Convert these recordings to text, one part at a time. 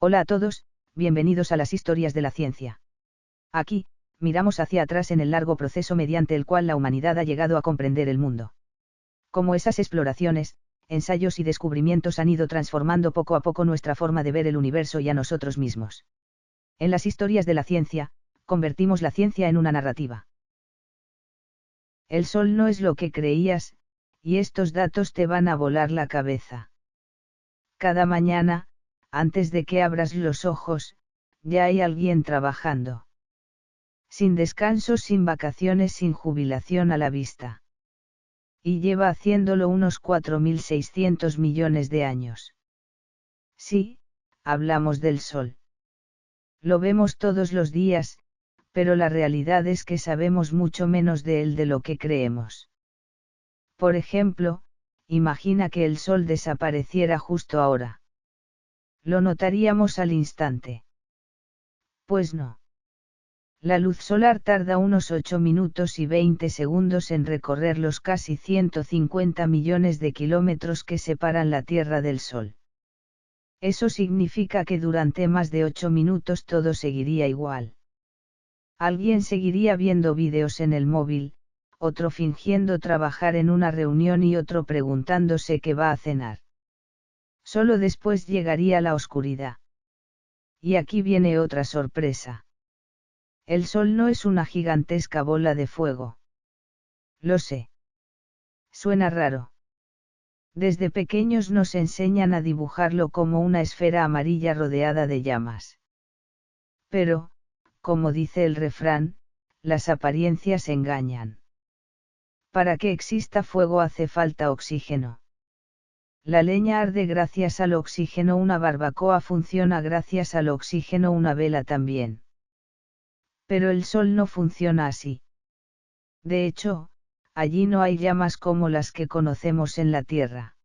Hola a todos, bienvenidos a las historias de la ciencia. Aquí, miramos hacia atrás en el largo proceso mediante el cual la humanidad ha llegado a comprender el mundo. Cómo esas exploraciones, ensayos y descubrimientos han ido transformando poco a poco nuestra forma de ver el universo y a nosotros mismos. En las historias de la ciencia, convertimos la ciencia en una narrativa. El Sol no es lo que creías, y estos datos te van a volar la cabeza. Cada mañana, antes de que abras los ojos, ya hay alguien trabajando. Sin descanso, sin vacaciones, sin jubilación a la vista. Y lleva haciéndolo unos 4.600 millones de años. Sí, hablamos del Sol. Lo vemos todos los días, pero la realidad es que sabemos mucho menos de él de lo que creemos. Por ejemplo, imagina que el Sol desapareciera justo ahora. ¿Lo notaríamos al instante? Pues no. La luz solar tarda unos 8 minutos y 20 segundos en recorrer los casi 150 millones de kilómetros que separan la Tierra del Sol. Eso significa que durante más de 8 minutos todo seguiría igual. Alguien seguiría viendo vídeos en el móvil, otro fingiendo trabajar en una reunión y otro preguntándose qué va a cenar. Solo después llegaría la oscuridad. Y aquí viene otra sorpresa. El Sol no es una gigantesca bola de fuego. Lo sé. Suena raro. Desde pequeños nos enseñan a dibujarlo como una esfera amarilla rodeada de llamas. Pero, como dice el refrán, las apariencias engañan. Para que exista fuego hace falta oxígeno. La leña arde gracias al oxígeno, una barbacoa funciona gracias al oxígeno, una vela también. Pero el Sol no funciona así. De hecho, allí no hay llamas como las que conocemos en la Tierra.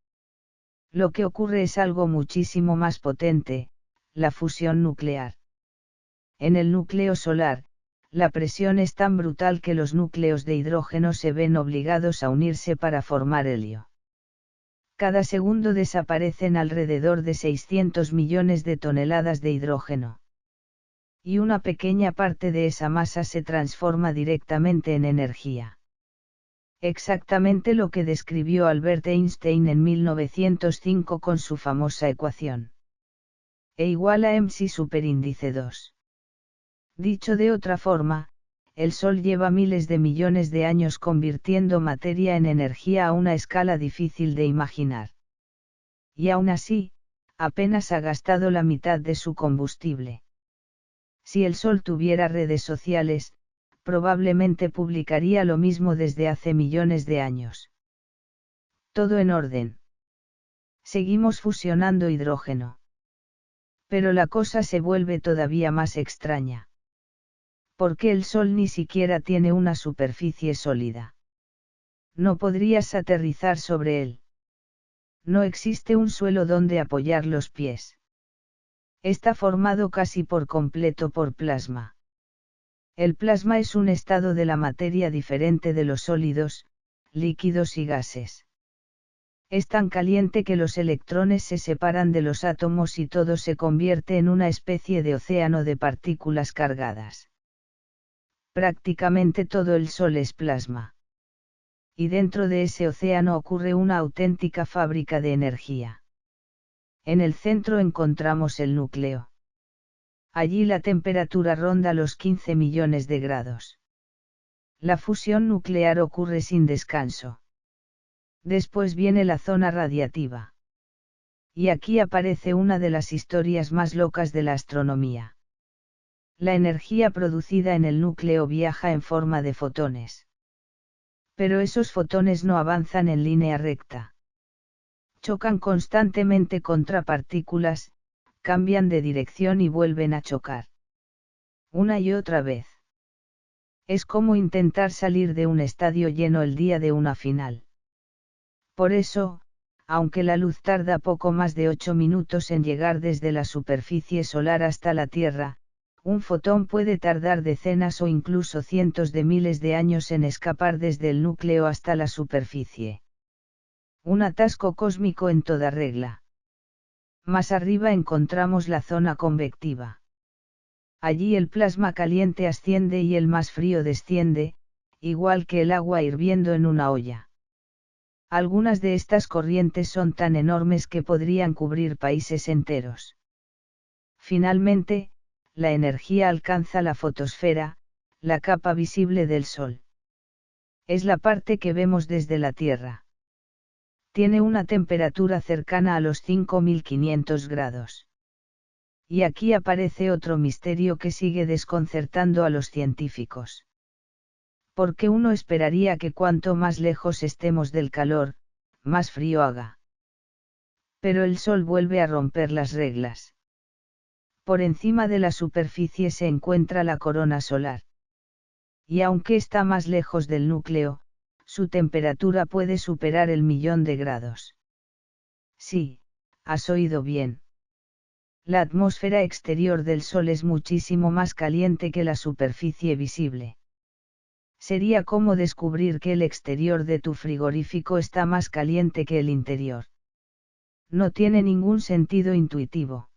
Lo que ocurre es algo muchísimo más potente, la fusión nuclear. En el núcleo solar, la presión es tan brutal que los núcleos de hidrógeno se ven obligados a unirse para formar helio. Cada segundo desaparecen alrededor de 600 millones de toneladas de hidrógeno. Y una pequeña parte de esa masa se transforma directamente en energía. Exactamente lo que describió Albert Einstein en 1905 con su famosa ecuación. E igual a mc superíndice 2. Dicho de otra forma, el Sol lleva miles de millones de años convirtiendo materia en energía a una escala difícil de imaginar. Y aún así, apenas ha gastado la mitad de su combustible. Si el Sol tuviera redes sociales, probablemente publicaría lo mismo desde hace millones de años. Todo en orden. Seguimos fusionando hidrógeno. Pero la cosa se vuelve todavía más extraña. Porque el Sol ni siquiera tiene una superficie sólida. No podrías aterrizar sobre él. No existe un suelo donde apoyar los pies. Está formado casi por completo por plasma. El plasma es un estado de la materia diferente de los sólidos, líquidos y gases. Es tan caliente que los electrones se separan de los átomos y todo se convierte en una especie de océano de partículas cargadas. Prácticamente todo el Sol es plasma. Y dentro de ese océano ocurre una auténtica fábrica de energía. En el centro encontramos el núcleo. Allí la temperatura ronda los 15 millones de grados. La fusión nuclear ocurre sin descanso. Después viene la zona radiativa. Y aquí aparece una de las historias más locas de la astronomía. La energía producida en el núcleo viaja en forma de fotones. Pero esos fotones no avanzan en línea recta. Chocan constantemente contra partículas, cambian de dirección y vuelven a chocar. Una y otra vez. Es como intentar salir de un estadio lleno el día de una final. Por eso, aunque la luz tarda poco más de 8 minutos en llegar desde la superficie solar hasta la Tierra, un fotón puede tardar decenas o incluso cientos de miles de años en escapar desde el núcleo hasta la superficie. Un atasco cósmico en toda regla. Más arriba encontramos la zona convectiva. Allí el plasma caliente asciende y el más frío desciende, igual que el agua hirviendo en una olla. Algunas de estas corrientes son tan enormes que podrían cubrir países enteros. Finalmente, la energía alcanza la fotosfera, la capa visible del Sol. Es la parte que vemos desde la Tierra. Tiene una temperatura cercana a los 5500 grados. Y aquí aparece otro misterio que sigue desconcertando a los científicos. Porque uno esperaría que cuanto más lejos estemos del calor, más frío haga. Pero el Sol vuelve a romper las reglas. Por encima de la superficie se encuentra la corona solar. Y aunque está más lejos del núcleo, su temperatura puede superar el 1.000.000 de grados. Sí, has oído bien. La atmósfera exterior del Sol es muchísimo más caliente que la superficie visible. Sería como descubrir que el exterior de tu frigorífico está más caliente que el interior. No tiene ningún sentido intuitivo.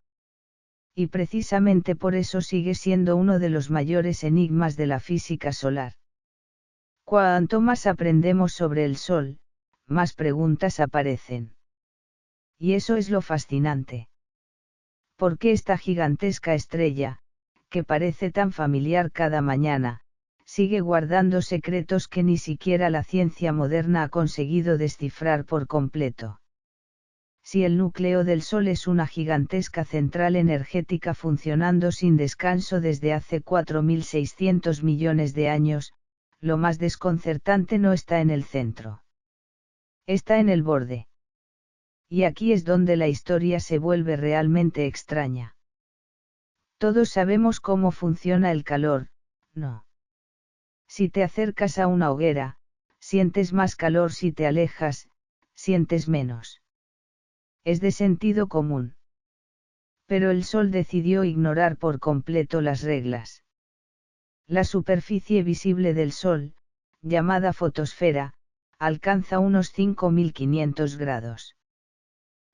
Y precisamente por eso sigue siendo uno de los mayores enigmas de la física solar. Cuanto más aprendemos sobre el Sol, más preguntas aparecen. Y eso es lo fascinante. ¿Por qué esta gigantesca estrella, que parece tan familiar cada mañana, sigue guardando secretos que ni siquiera la ciencia moderna ha conseguido descifrar por completo? Si el núcleo del Sol es una gigantesca central energética funcionando sin descanso desde hace 4.600 millones de años, lo más desconcertante no está en el centro. Está en el borde. Y aquí es donde la historia se vuelve realmente extraña. Todos sabemos cómo funciona el calor, ¿no? Si te acercas a una hoguera, sientes más calor; si te alejas, sientes menos. Es de sentido común. Pero el Sol decidió ignorar por completo las reglas. La superficie visible del Sol, llamada fotosfera, alcanza unos 5500 grados.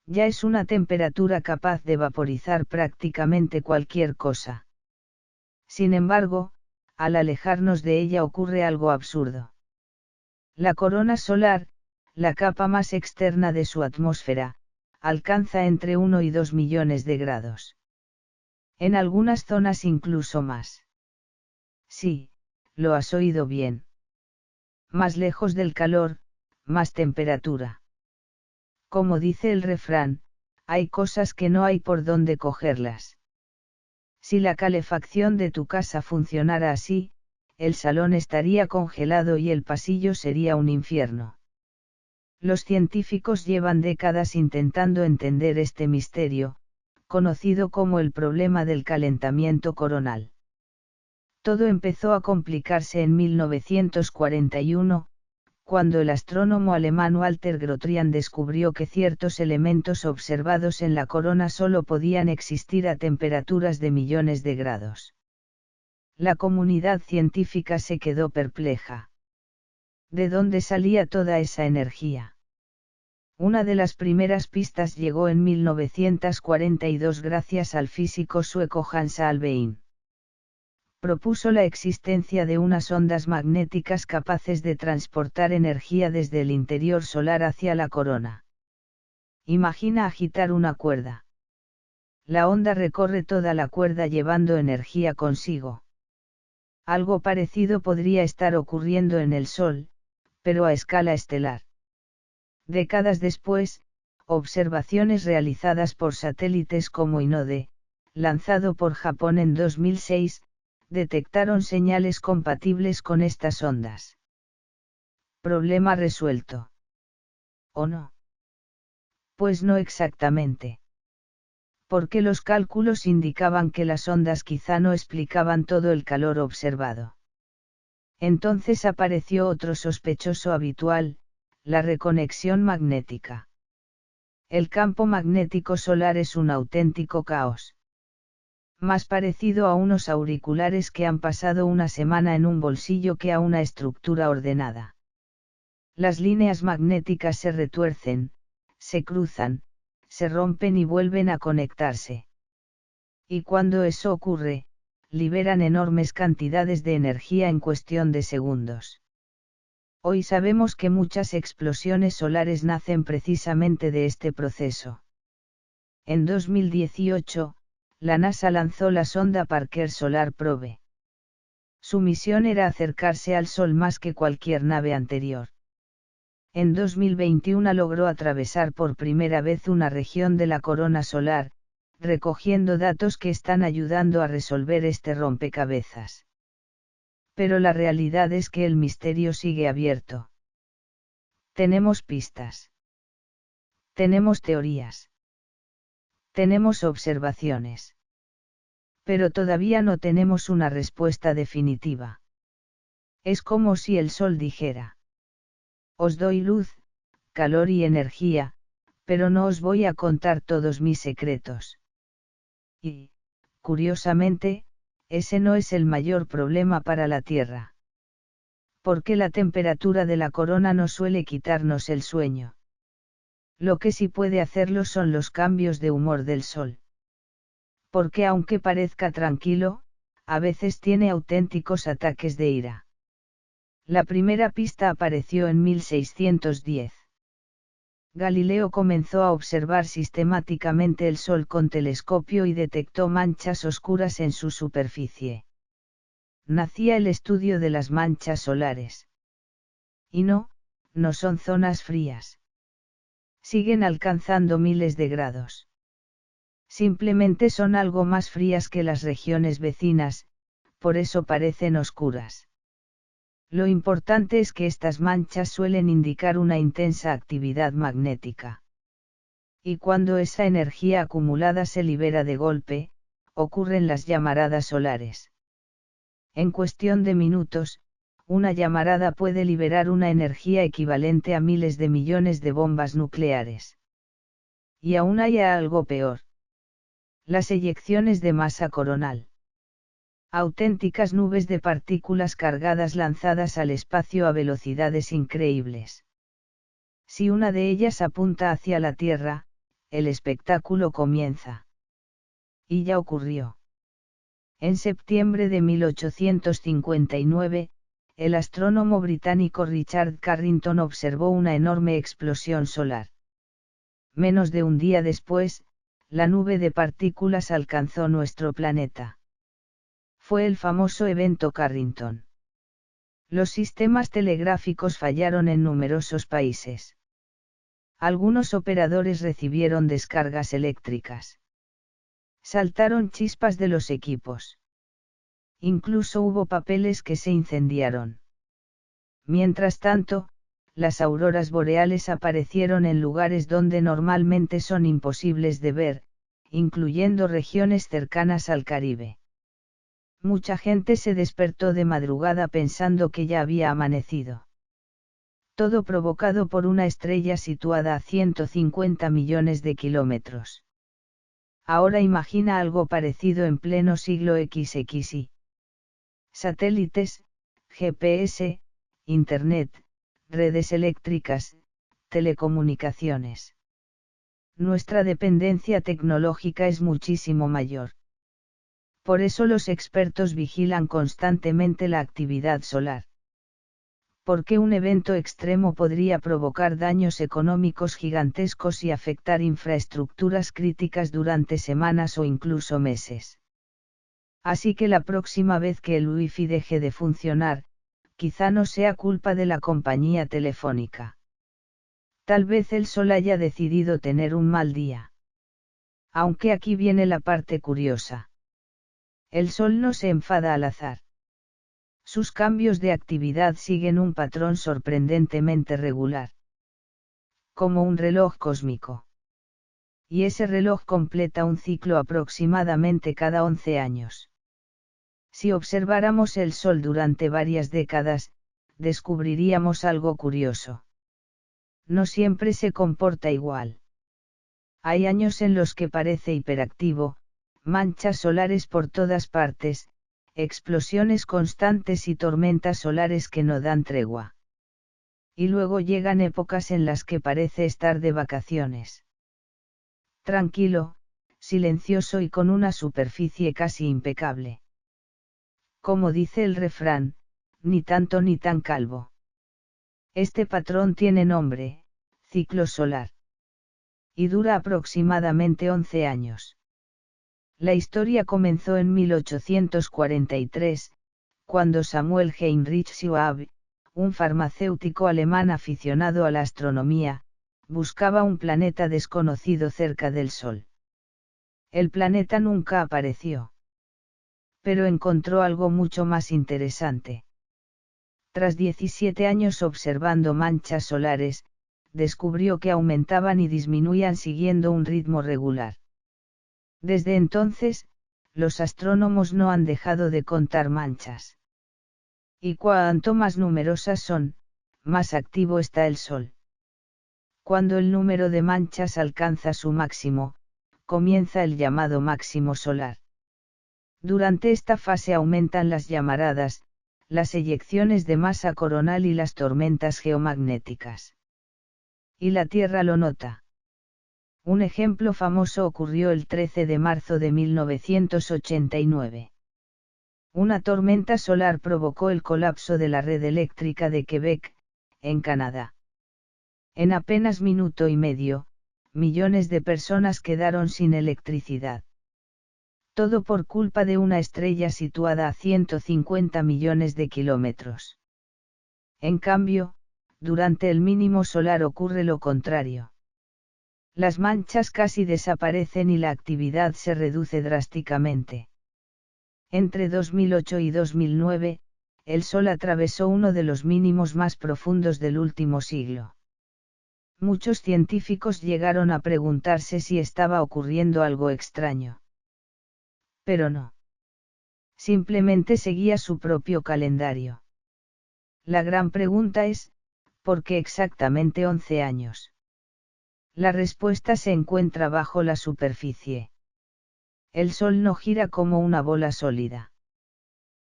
Ya es una temperatura capaz de vaporizar prácticamente cualquier cosa. Sin embargo, al alejarnos de ella ocurre algo absurdo. La corona solar, la capa más externa de su atmósfera, alcanza entre 1 y 2 millones de grados. En algunas zonas incluso más. Sí, lo has oído bien. Más lejos del calor, más temperatura. Como dice el refrán, hay cosas que no hay por dónde cogerlas. Si la calefacción de tu casa funcionara así, el salón estaría congelado y el pasillo sería un infierno. Los científicos llevan décadas intentando entender este misterio, conocido como el problema del calentamiento coronal. Todo empezó a complicarse en 1941, cuando el astrónomo alemán Walter Grotrian descubrió que ciertos elementos observados en la corona solo podían existir a temperaturas de millones de grados. La comunidad científica se quedó perpleja. ¿De dónde salía toda esa energía? Una de las primeras pistas llegó en 1942 gracias al físico sueco Hans Alfvén. Propuso la existencia de unas ondas magnéticas capaces de transportar energía desde el interior solar hacia la corona. Imagina agitar una cuerda. La onda recorre toda la cuerda llevando energía consigo. Algo parecido podría estar ocurriendo en el Sol, pero a escala estelar. Décadas después, observaciones realizadas por satélites como INODE, lanzado por Japón en 2006, detectaron señales compatibles con estas ondas. Problema resuelto. ¿O no? Pues no exactamente. Porque los cálculos indicaban que las ondas quizá no explicaban todo el calor observado. Entonces apareció otro sospechoso habitual, la reconexión magnética. El campo magnético solar es un auténtico caos. Más parecido a unos auriculares que han pasado una semana en un bolsillo que a una estructura ordenada. Las líneas magnéticas se retuercen, se cruzan, se rompen y vuelven a conectarse. Y cuando eso ocurre, liberan enormes cantidades de energía en cuestión de segundos. Hoy sabemos que muchas explosiones solares nacen precisamente de este proceso. En 2018, la NASA lanzó la sonda Parker Solar Probe. Su misión era acercarse al Sol más que cualquier nave anterior. En 2021 logró atravesar por primera vez una región de la corona solar, recogiendo datos que están ayudando a resolver este rompecabezas. Pero la realidad es que el misterio sigue abierto. Tenemos pistas. Tenemos teorías. Tenemos observaciones. Pero todavía no tenemos una respuesta definitiva. Es como si el Sol dijera: os doy luz, calor y energía, pero no os voy a contar todos mis secretos. Y, curiosamente, ese no es el mayor problema para la Tierra. Porque la temperatura de la corona no suele quitarnos el sueño. Lo que sí puede hacerlo son los cambios de humor del Sol. Porque aunque parezca tranquilo, a veces tiene auténticos ataques de ira. La primera pista apareció en 1610. Galileo comenzó a observar sistemáticamente el Sol con telescopio y detectó manchas oscuras en su superficie. Nacía el estudio de las manchas solares. Y no son zonas frías. Siguen alcanzando miles de grados. Simplemente son algo más frías que las regiones vecinas, por eso parecen oscuras. Lo importante es que estas manchas suelen indicar una intensa actividad magnética. Y cuando esa energía acumulada se libera de golpe, ocurren las llamaradas solares. En cuestión de minutos, una llamarada puede liberar una energía equivalente a miles de millones de bombas nucleares. Y aún hay algo peor. Las eyecciones de masa coronal. Auténticas nubes de partículas cargadas lanzadas al espacio a velocidades increíbles. Si una de ellas apunta hacia la Tierra, el espectáculo comienza. Y ya ocurrió. En septiembre de 1859, el astrónomo británico Richard Carrington observó una enorme explosión solar. Menos de un día después, la nube de partículas alcanzó nuestro planeta. Fue el famoso evento Carrington. Los sistemas telegráficos fallaron en numerosos países. Algunos operadores recibieron descargas eléctricas. Saltaron chispas de los equipos. Incluso hubo papeles que se incendiaron. Mientras tanto, las auroras boreales aparecieron en lugares donde normalmente son imposibles de ver, incluyendo regiones cercanas al Caribe. Mucha gente se despertó de madrugada pensando que ya había amanecido. Todo provocado por una estrella situada a 150 millones de kilómetros. Ahora imagina algo parecido en pleno siglo XXI. Satélites, GPS, Internet, redes eléctricas, telecomunicaciones. Nuestra dependencia tecnológica es muchísimo mayor. Por eso los expertos vigilan constantemente la actividad solar. Porque un evento extremo podría provocar daños económicos gigantescos y afectar infraestructuras críticas durante semanas o incluso meses. Así que la próxima vez que el Wi-Fi deje de funcionar, quizá no sea culpa de la compañía telefónica. Tal vez el Sol haya decidido tener un mal día. Aunque aquí viene la parte curiosa. El Sol no se enfada al azar. Sus cambios de actividad siguen un patrón sorprendentemente regular. Como un reloj cósmico. Y ese reloj completa un ciclo aproximadamente cada 11 años. Si observáramos el Sol durante varias décadas, descubriríamos algo curioso. No siempre se comporta igual. Hay años en los que parece hiperactivo, manchas solares por todas partes, explosiones constantes y tormentas solares que no dan tregua. Y luego llegan épocas en las que parece estar de vacaciones. Tranquilo, silencioso y con una superficie casi impecable. Como dice el refrán, ni tanto ni tan calvo. Este patrón tiene nombre, ciclo solar. Y dura aproximadamente 11 años. La historia comenzó en 1843, cuando Samuel Heinrich Schwab, un farmacéutico alemán aficionado a la astronomía, buscaba un planeta desconocido cerca del Sol. El planeta nunca apareció. Pero encontró algo mucho más interesante. Tras 17 años observando manchas solares, descubrió que aumentaban y disminuían siguiendo un ritmo regular. Desde entonces, los astrónomos no han dejado de contar manchas. Y cuanto más numerosas son, más activo está el Sol. Cuando el número de manchas alcanza su máximo, comienza el llamado máximo solar. Durante esta fase aumentan las llamaradas, las eyecciones de masa coronal y las tormentas geomagnéticas. Y la Tierra lo nota. Un ejemplo famoso ocurrió el 13 de marzo de 1989. Una tormenta solar provocó el colapso de la red eléctrica de Quebec, en Canadá. En apenas minuto y medio, millones de personas quedaron sin electricidad. Todo por culpa de una estrella situada a 150 millones de kilómetros. En cambio, durante el mínimo solar ocurre lo contrario. Las manchas casi desaparecen y la actividad se reduce drásticamente. Entre 2008 y 2009, el Sol atravesó uno de los mínimos más profundos del último siglo. Muchos científicos llegaron a preguntarse si estaba ocurriendo algo extraño. Pero no. Simplemente seguía su propio calendario. La gran pregunta es, ¿por qué exactamente 11 años? La respuesta se encuentra bajo la superficie. El Sol no gira como una bola sólida.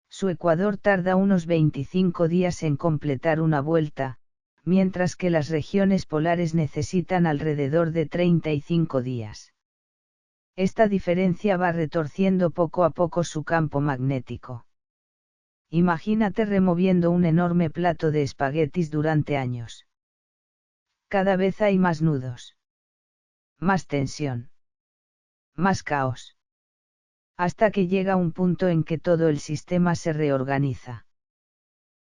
Su ecuador tarda unos 25 días en completar una vuelta, mientras que las regiones polares necesitan alrededor de 35 días. Esta diferencia va retorciendo poco a poco su campo magnético. Imagínate removiendo un enorme plato de espaguetis durante años. Cada vez hay más nudos. Más tensión. Más caos. Hasta que llega un punto en que todo el sistema se reorganiza.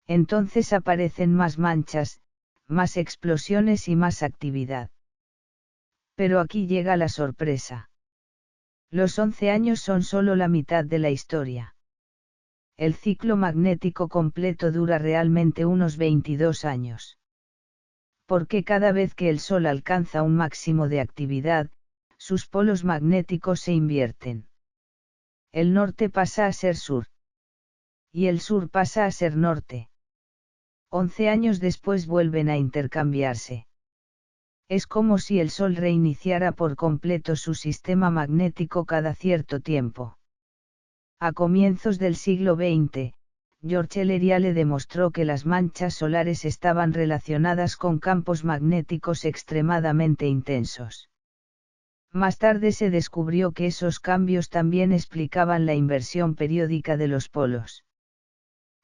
Entonces aparecen más manchas, más explosiones y más actividad. Pero aquí llega la sorpresa. Los 11 años son solo la mitad de la historia. El ciclo magnético completo dura realmente unos 22 años. Porque cada vez que el Sol alcanza un máximo de actividad, sus polos magnéticos se invierten. El norte pasa a ser sur. Y el sur pasa a ser norte. 11 años después vuelven a intercambiarse. Es como si el Sol reiniciara por completo su sistema magnético cada cierto tiempo. A comienzos del siglo XX, George Ellery demostró que las manchas solares estaban relacionadas con campos magnéticos extremadamente intensos. Más tarde se descubrió que esos cambios también explicaban la inversión periódica de los polos.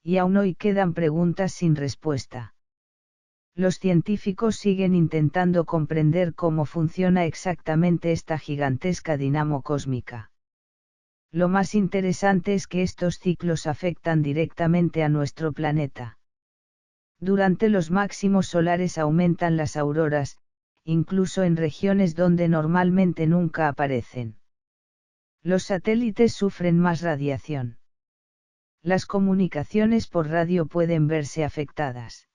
Y aún hoy quedan preguntas sin respuesta. Los científicos siguen intentando comprender cómo funciona exactamente esta gigantesca dinamo cósmica. Lo más interesante es que estos ciclos afectan directamente a nuestro planeta. Durante los máximos solares aumentan las auroras, incluso en regiones donde normalmente nunca aparecen. Los satélites sufren más radiación. Las comunicaciones por radio pueden verse afectadas.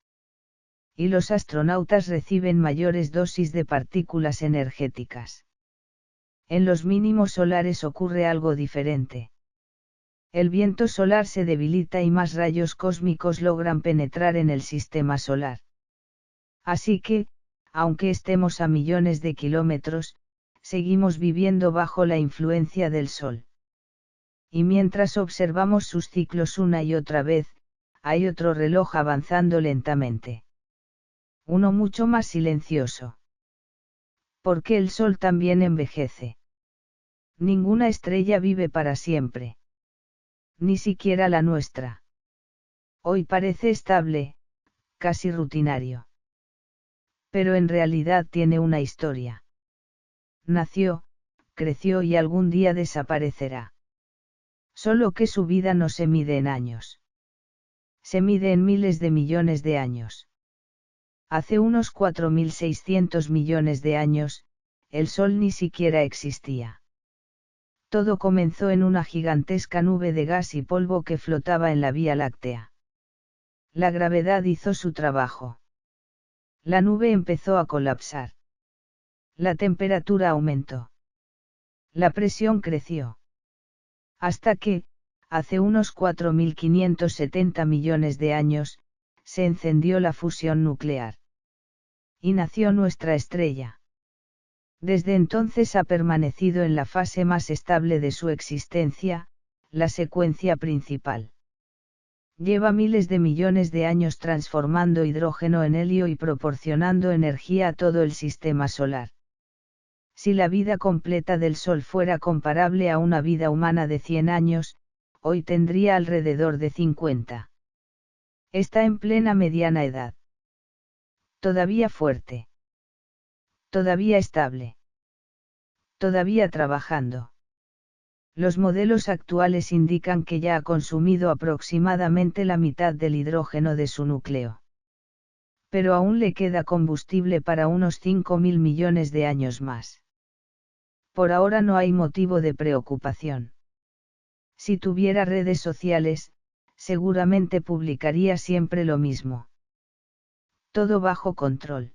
Y los astronautas reciben mayores dosis de partículas energéticas. En los mínimos solares ocurre algo diferente. El viento solar se debilita y más rayos cósmicos logran penetrar en el sistema solar. Así que, aunque estemos a millones de kilómetros, seguimos viviendo bajo la influencia del Sol. Y mientras observamos sus ciclos una y otra vez, hay otro reloj avanzando lentamente. Uno mucho más silencioso. Porque el Sol también envejece. Ninguna estrella vive para siempre. Ni siquiera la nuestra. Hoy parece estable, casi rutinario. Pero en realidad tiene una historia. Nació, creció y algún día desaparecerá. Solo que su vida no se mide en años. Se mide en miles de millones de años. Hace unos 4.600 millones de años, el Sol ni siquiera existía. Todo comenzó en una gigantesca nube de gas y polvo que flotaba en la Vía Láctea. La gravedad hizo su trabajo. La nube empezó a colapsar. La temperatura aumentó. La presión creció. Hasta que, hace unos 4.570 millones de años, se encendió la fusión nuclear. Y nació nuestra estrella. Desde entonces ha permanecido en la fase más estable de su existencia, la secuencia principal. Lleva miles de millones de años transformando hidrógeno en helio y proporcionando energía a todo el sistema solar. Si la vida completa del Sol fuera comparable a una vida humana de 100 años, hoy tendría alrededor de 50. Está en plena mediana edad. Todavía fuerte. Todavía estable. Todavía trabajando. Los modelos actuales indican que ya ha consumido aproximadamente la mitad del hidrógeno de su núcleo. Pero aún le queda combustible para unos 5.000 millones de años más. Por ahora no hay motivo de preocupación. Si tuviera redes sociales, seguramente publicaría siempre lo mismo. Todo bajo control.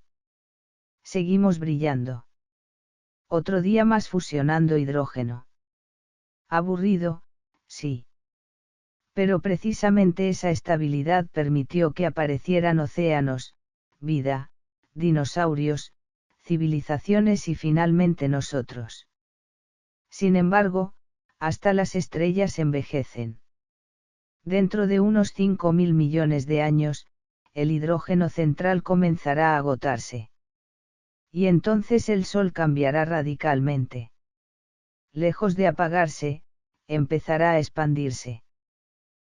Seguimos brillando. Otro día más fusionando hidrógeno. Aburrido, sí. Pero precisamente esa estabilidad permitió que aparecieran océanos, vida, dinosaurios, civilizaciones y finalmente nosotros. Sin embargo, hasta las estrellas envejecen. Dentro de unos 5.000 millones de años, el hidrógeno central comenzará a agotarse. Y entonces el Sol cambiará radicalmente. Lejos de apagarse, empezará a expandirse.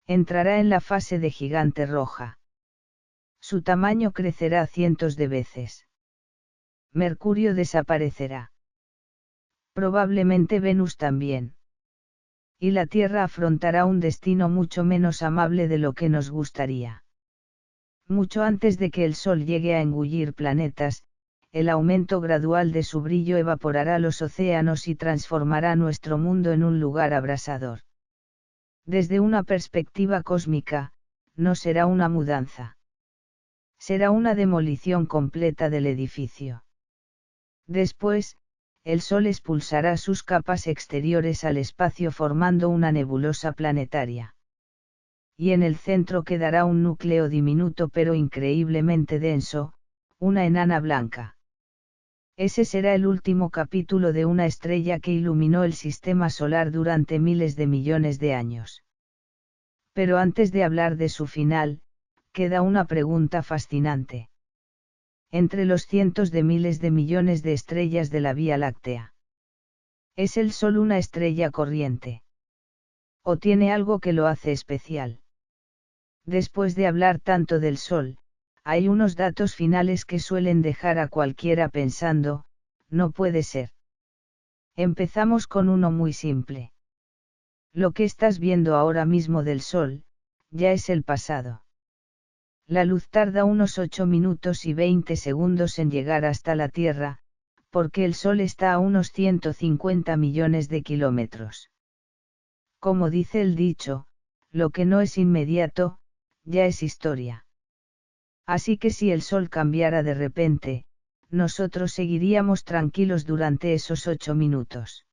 Entrará en la fase de gigante roja. Su tamaño crecerá cientos de veces. Mercurio desaparecerá. Probablemente Venus también. Y la Tierra afrontará un destino mucho menos amable de lo que nos gustaría. Mucho antes de que el Sol llegue a engullir planetas, el aumento gradual de su brillo evaporará los océanos y transformará nuestro mundo en un lugar abrasador. Desde una perspectiva cósmica, no será una mudanza. Será una demolición completa del edificio. Después, el Sol expulsará sus capas exteriores al espacio formando una nebulosa planetaria. Y en el centro quedará un núcleo diminuto pero increíblemente denso, una enana blanca. Ese será el último capítulo de una estrella que iluminó el sistema solar durante miles de millones de años. Pero antes de hablar de su final, queda una pregunta fascinante. Entre los cientos de miles de millones de estrellas de la Vía Láctea. ¿Es el Sol una estrella corriente? ¿O tiene algo que lo hace especial? Después de hablar tanto del Sol, hay unos datos finales que suelen dejar a cualquiera pensando, no puede ser. Empezamos con uno muy simple. Lo que estás viendo ahora mismo del Sol, ya es el pasado. La luz tarda unos 8 minutos y 20 segundos en llegar hasta la Tierra, porque el Sol está a unos 150 millones de kilómetros. Como dice el dicho, lo que no es inmediato, ya es historia. Así que si el Sol cambiara de repente, nosotros seguiríamos tranquilos durante esos 8 minutos.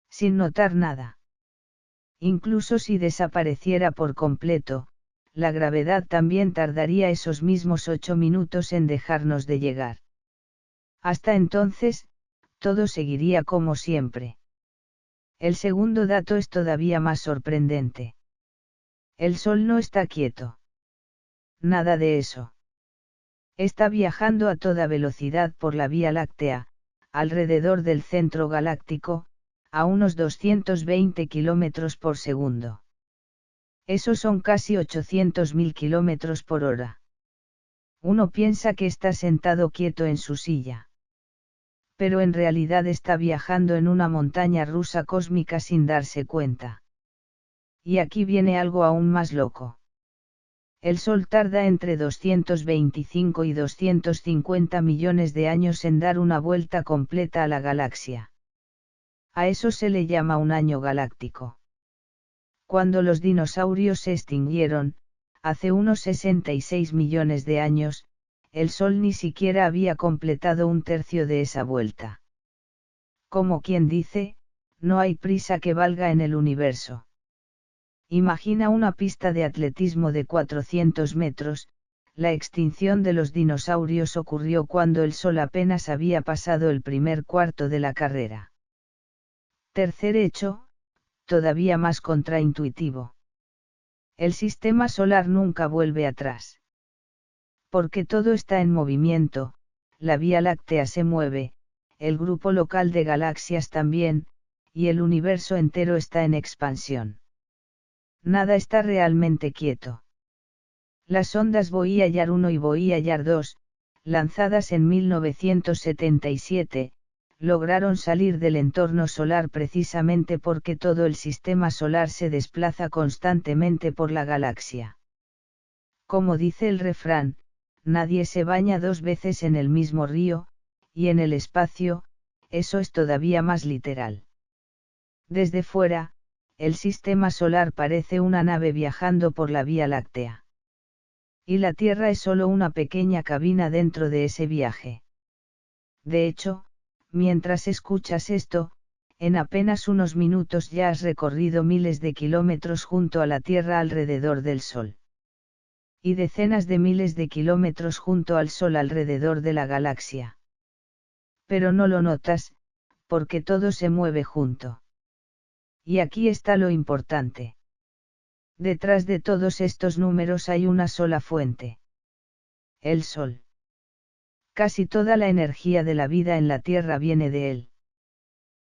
Sin notar nada. Incluso si desapareciera por completo, la gravedad también tardaría esos mismos 8 minutos en dejarnos de llegar. Hasta entonces, todo seguiría como siempre. El segundo dato es todavía más sorprendente. El Sol no está quieto. Nada de eso. Está viajando a toda velocidad por la Vía Láctea, alrededor del centro galáctico, a unos 220 kilómetros por segundo. Esos son casi 800.000 kilómetros por hora. Uno piensa que está sentado quieto en su silla. Pero en realidad está viajando en una montaña rusa cósmica sin darse cuenta. Y aquí viene algo aún más loco. El Sol tarda entre 225 y 250 millones de años en dar una vuelta completa a la galaxia. A eso se le llama un año galáctico. Cuando los dinosaurios se extinguieron, hace unos 66 millones de años, el Sol ni siquiera había completado un tercio de esa vuelta. Como quien dice, no hay prisa que valga en el universo. Imagina una pista de atletismo de 400 metros, la extinción de los dinosaurios ocurrió cuando el Sol apenas había pasado el primer cuarto de la carrera. Tercer hecho, todavía más contraintuitivo. El sistema solar nunca vuelve atrás. Porque todo está en movimiento, la Vía Láctea se mueve, el grupo local de galaxias también, y el universo entero está en expansión. Nada está realmente quieto. Las sondas Voyager 1 y Voyager 2, lanzadas en 1977, lograron salir del entorno solar precisamente porque todo el sistema solar se desplaza constantemente por la galaxia. Como dice el refrán, nadie se baña dos veces en el mismo río, y en el espacio, eso es todavía más literal. Desde fuera, el sistema solar parece una nave viajando por la Vía Láctea. Y la Tierra es solo una pequeña cabina dentro de ese viaje. De hecho, mientras escuchas esto, en apenas unos minutos ya has recorrido miles de kilómetros junto a la Tierra alrededor del Sol. Y decenas de miles de kilómetros junto al Sol alrededor de la galaxia. Pero no lo notas, porque todo se mueve junto. Y aquí está lo importante. Detrás de todos estos números hay una sola fuente. El Sol. Casi toda la energía de la vida en la Tierra viene de él.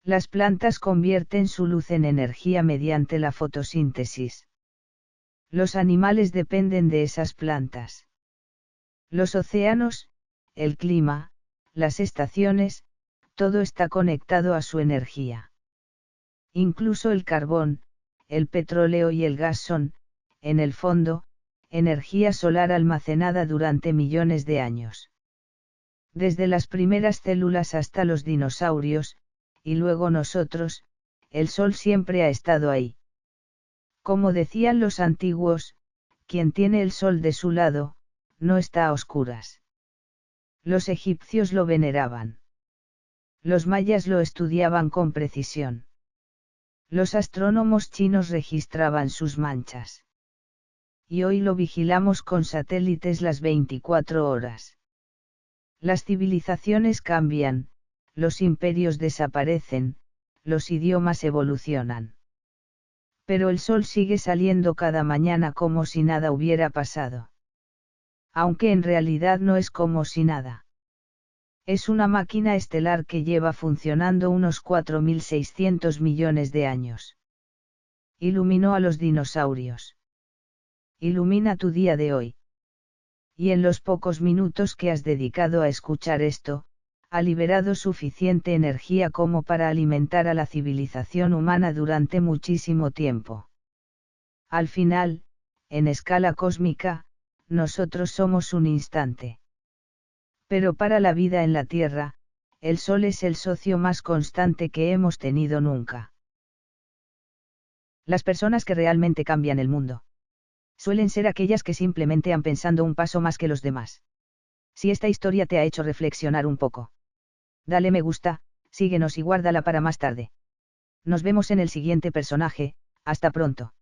Las plantas convierten su luz en energía mediante la fotosíntesis. Los animales dependen de esas plantas. Los océanos, el clima, las estaciones, todo está conectado a su energía. Incluso el carbón, el petróleo y el gas son, en el fondo, energía solar almacenada durante millones de años. Desde las primeras células hasta los dinosaurios, y luego nosotros, el Sol siempre ha estado ahí. Como decían los antiguos, quien tiene el Sol de su lado, no está a oscuras. Los egipcios lo veneraban. Los mayas lo estudiaban con precisión. Los astrónomos chinos registraban sus manchas. Y hoy lo vigilamos con satélites las 24 horas. Las civilizaciones cambian, los imperios desaparecen, los idiomas evolucionan. Pero el Sol sigue saliendo cada mañana como si nada hubiera pasado. Aunque en realidad no es como si nada. Es una máquina estelar que lleva funcionando unos 4.600 millones de años. Iluminó a los dinosaurios. Ilumina tu día de hoy. Y en los pocos minutos que has dedicado a escuchar esto, ha liberado suficiente energía como para alimentar a la civilización humana durante muchísimo tiempo. Al final, en escala cósmica, nosotros somos un instante. Pero para la vida en la Tierra, el Sol es el socio más constante que hemos tenido nunca. Las personas que realmente cambian el mundo suelen ser aquellas que simplemente han pensado un paso más que los demás. Si esta historia te ha hecho reflexionar un poco, dale me gusta, síguenos y guárdala para más tarde. Nos vemos en el siguiente personaje, hasta pronto.